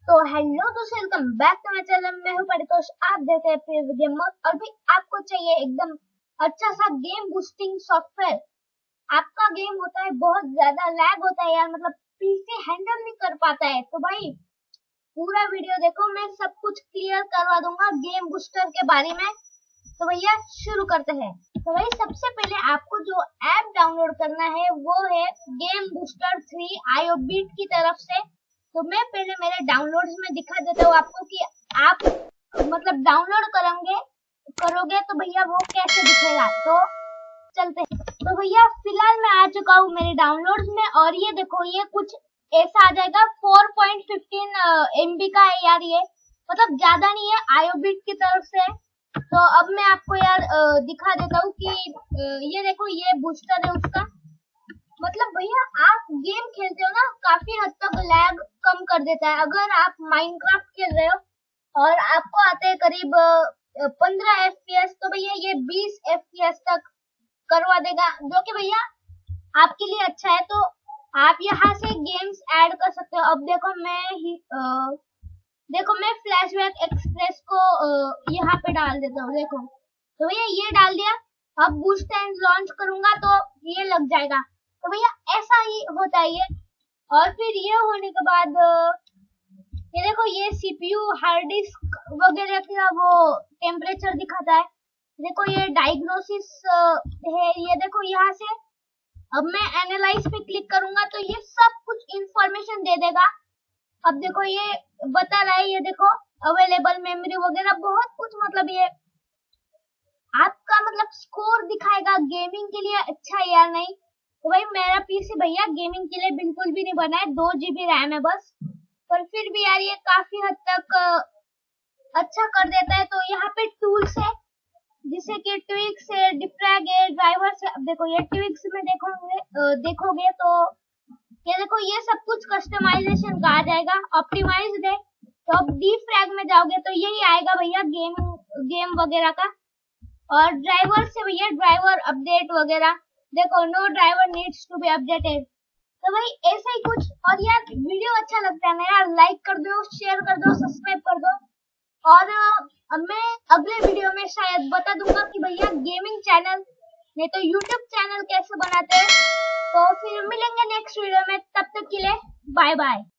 तो हेलो दोस्तों, welcome back to my channel. मैं हूं परितोष, आप देख रहे हैं गेमर। और भी आपको चाहिए एकदम अच्छा सा गेम बूस्टिंग सॉफ्टवेयर। आपका गेम होता है बहुत ज्यादा लैग होता है यार, मतलब पीसी हैंडल नहीं कर पाता है। तो भाई पूरा वीडियो देखो, मैं सब कुछ क्लियर करवा दूंगा गेम बूस्टर के बारे में। तो भैया शुरू करते हैं। तो भाई सबसे पहले आपको जो ऐप डाउनलोड करना है वो है गेम बूस्टर 3 आईओबीट की तरफ से। तो मैं पहले मेरे डाउनलोड्स में दिखा देता हूँ आपको कि आप मतलब डाउनलोड करोगे तो भैया वो कैसे दिखेगा। तो चलते हैं। तो भैया फिलहाल मैं आ चुका हूँ मेरे डाउनलोड्स में, और ये देखो ये कुछ ऐसा आ जाएगा। 4.15 MB का है यार, ये मतलब ज्यादा नहीं है, आईओबीट की तरफ से। तो अब मैं आपको यार दिखा देता हूँ कि ये देखो ये बूस्टर है उसका। मतलब भैया आप गेम खेलते हो ना, काफी हद तक लैग कम कर देता है। अगर आप माइनक्राफ्ट खेल रहे हो और आपको आते हैं करीब 15 FPS, तो भैया ये 20 FPS तक करवा देगा, जो कि भैया आपके लिए अच्छा है। तो आप यहाँ से गेम्स ऐड कर सकते हो। अब देखो मैं फ्लैशबैक एक्सप्रेस को यहाँ पे डाल देता हूँ। देखो तो भैया ये डाल दिया। अब बूस्ट एंड लॉन्च करूंगा तो ये लग जाएगा। तो भैया ऐसा ही होता है ये। और फिर ये होने के बाद ये देखो ये सीपीयू हार्ड डिस्क वगैरह का वो टेम्परेचर दिखाता है। देखो ये डायग्नोसिस है, ये देखो यहाँ से। अब मैं एनालाइज पे क्लिक करूंगा तो ये सब कुछ इंफॉर्मेशन दे देगा। अब देखो ये बता रहा है, ये देखो अवेलेबल मेमोरी वगैरह बहुत कुछ, मतलब ये आपका मतलब स्कोर दिखाएगा। गेमिंग के लिए अच्छा है या नहीं। तो भाई मेरा पीसी भैया गेमिंग के लिए बिल्कुल भी नहीं बना है, 2 GB रैम है बस। पर फिर भी यार ये काफी हद तक अच्छा कर देता है। तो यहाँ पे टूल्स है जिसे कि ट्विक्स है, डिफ्रैग है, ड्राइवर्स है। अब देखो ये ट्विक्स में देखोगे तो ये देखो ये सब कुछ कस्टमाइजेशन का आ जाएगा, ऑप्टिमाइज्ड है। तो अब डिफ्रैग में जाओगे तो यही आएगा भैया गेम वगैरह का। और ड्राइवर से भैया ड्राइवर अपडेट वगैरह। देखो no driver needs to be updated. तो भाई ऐसा ही कुछ। और यार वीडियो अच्छा लगता है ना यार, लाइक कर दो, शेयर कर दो, सब्सक्राइब कर दो। और अब मैं अगले वीडियो में शायद बता दूंगा कि भैया गेमिंग चैनल नहीं तो यूट्यूब चैनल कैसे बनाते हैं। तो फिर मिलेंगे नेक्स्ट वीडियो में, तब तक के लिए बाय बाय।